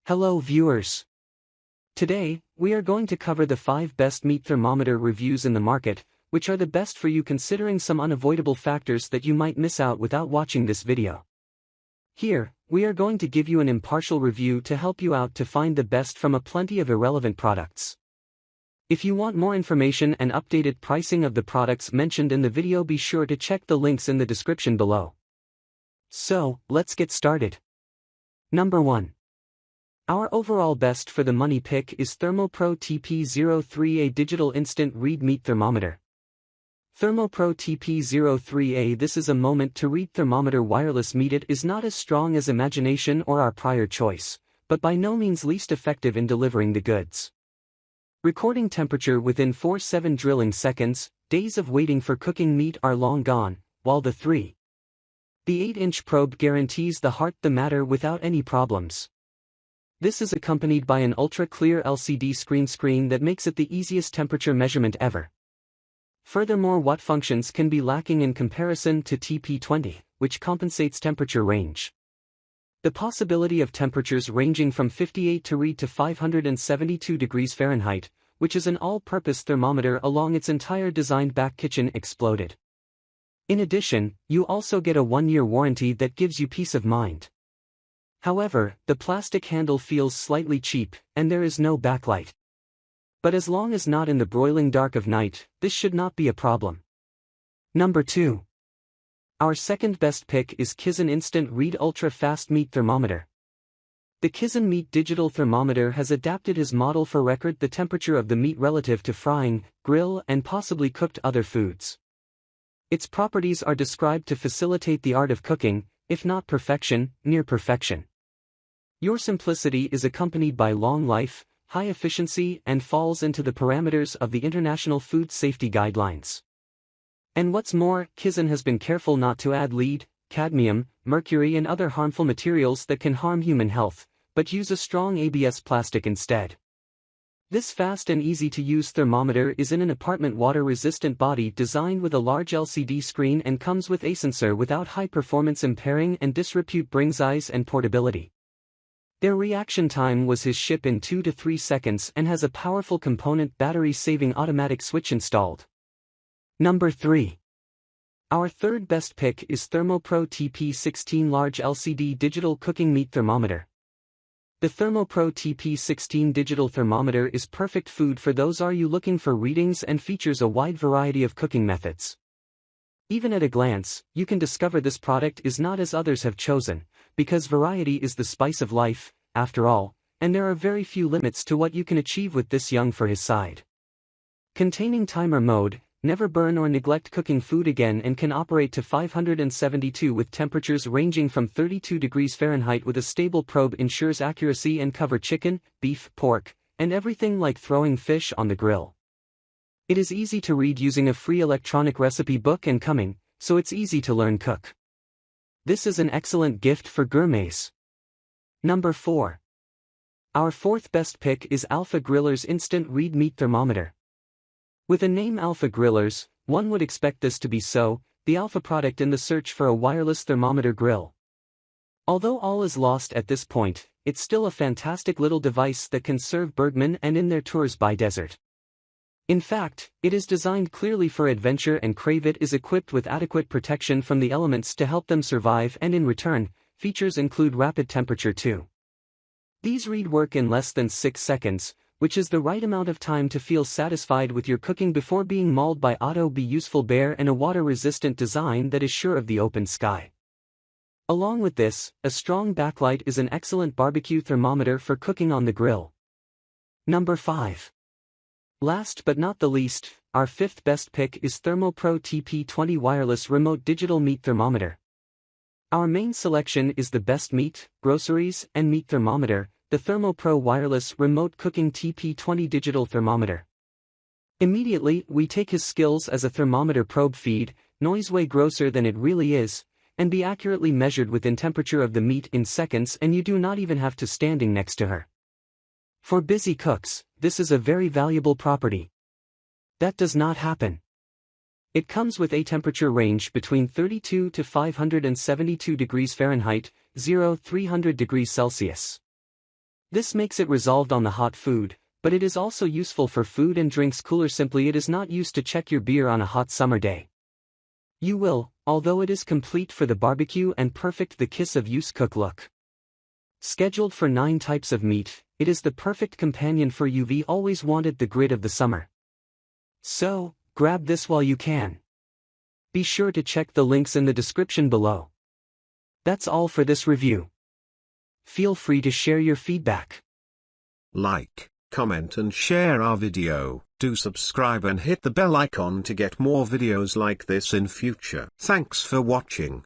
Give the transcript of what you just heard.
Hello viewers. Today, we are going to cover the 5 best meat thermometer reviews in the market, which are the best for you considering some unavoidable factors that you might miss out without watching this video. Here, we are going to give you an impartial review to help you out to find the best from a plenty of irrelevant products. If you want more information and updated pricing of the products mentioned in the video, be sure to check the links in the description below. So, let's get started. Number 1. Our overall best for the money pick is ThermoPro TP03A Digital Instant Read Meat Thermometer. ThermoPro TP03A. This is a moment to read thermometer wireless meat. It is not as strong as Imagination or our prior choice, but by no means least effective in delivering the goods. Recording temperature within 4-7 drilling seconds, days of waiting for cooking meat are long gone, while the 8-inch probe guarantees the heart the matter without any problems. This is accompanied by an ultra-clear LCD screen that makes it the easiest temperature measurement ever. Furthermore, watt functions can be lacking in comparison to TP20, which compensates temperature range. The possibility of temperatures ranging from 58 to read to 572 degrees Fahrenheit, which is an all-purpose thermometer along its entire designed back kitchen, exploded. In addition, you also get a 1-year warranty that gives you peace of mind. However, the plastic handle feels slightly cheap, and there is no backlight. But as long as not in the broiling dark of night, this should not be a problem. Number 2. Our second best pick is Kizen Instant Read Ultra Fast Meat Thermometer. The Kizen Meat Digital Thermometer has adapted his model for record the temperature of the meat relative to frying, grill, and possibly cooked other foods. Its properties are described to facilitate the art of cooking, if not perfection, near perfection. Your simplicity is accompanied by long life, high efficiency, and falls into the parameters of the International Food Safety Guidelines. And what's more, Kizen has been careful not to add lead, cadmium, mercury and other harmful materials that can harm human health, but use a strong ABS plastic instead. This fast and easy-to-use thermometer is in an apartment water-resistant body designed with a large LCD screen and comes with a sensor without high-performance impairing and disrepute brings eyes and portability. Their reaction time was his ship in 2 to 3 seconds and has a powerful component battery-saving automatic switch installed. Number 3. Our third best pick is ThermoPro TP16 Large LCD Digital Cooking Meat Thermometer. The ThermoPro TP16 digital thermometer is perfect food for those are you looking for readings and features a wide variety of cooking methods. Even at a glance, you can discover this product is not as others have chosen, because variety is the spice of life, after all, and there are very few limits to what you can achieve with this young for his side. Containing timer mode, never burn or neglect cooking food again, and can operate to 572 with temperatures ranging from 32 degrees Fahrenheit with a stable probe ensures accuracy and cover chicken, beef, pork, and everything like throwing fish on the grill. It is easy to read using a free electronic recipe book and coming, so it's easy to learn cook. This is an excellent gift for gourmets. Number 4. Our fourth best pick is Alpha Griller's Instant Read Meat Thermometer. With a name Alpha Grillers, one would expect this to be so, the Alpha product in the search for a wireless thermometer grill. Although all is lost at this point, it's still a fantastic little device that can serve Bergman and in their tours by desert. In fact, it is designed clearly for adventure and crave. It is equipped with adequate protection from the elements to help them survive, and in return, features include rapid temperature too. These read work in less than 6 seconds, which is the right amount of time to feel satisfied with your cooking before being mauled by auto be useful bear and a water-resistant design that is sure of the open sky. Along with this, a strong backlight is an excellent barbecue thermometer for cooking on the grill. Number 5. Last but not the least, our fifth best pick is ThermoPro TP20 Wireless Remote Digital Meat Thermometer. Our main selection is the best meat, groceries, and meat thermometer, the ThermoPro Wireless Remote Cooking TP20 Digital Thermometer. Immediately, we take his skills as a thermometer probe feed, noise way grosser than it really is, and be accurately measured within temperature of the meat in seconds, and you do not even have to standing next to her. For busy cooks, this is a very valuable property. That does not happen. It comes with a temperature range between 32 to 572 degrees Fahrenheit, 300 degrees Celsius. This makes it resolved on the hot food, but it is also useful for food and drinks cooler. Simply, it is not used to check your beer on a hot summer day. You will, although it is complete for the barbecue and perfect the kiss of use cook look. Scheduled for 9 types of meat, it is the perfect companion for you've always wanted the grid of the summer. So, grab this while you can. Be sure to check the links in the description below. That's all for this review. Feel free to share your feedback. Like, comment and share our video. Do subscribe and hit the bell icon to get more videos like this in future. Thanks for watching.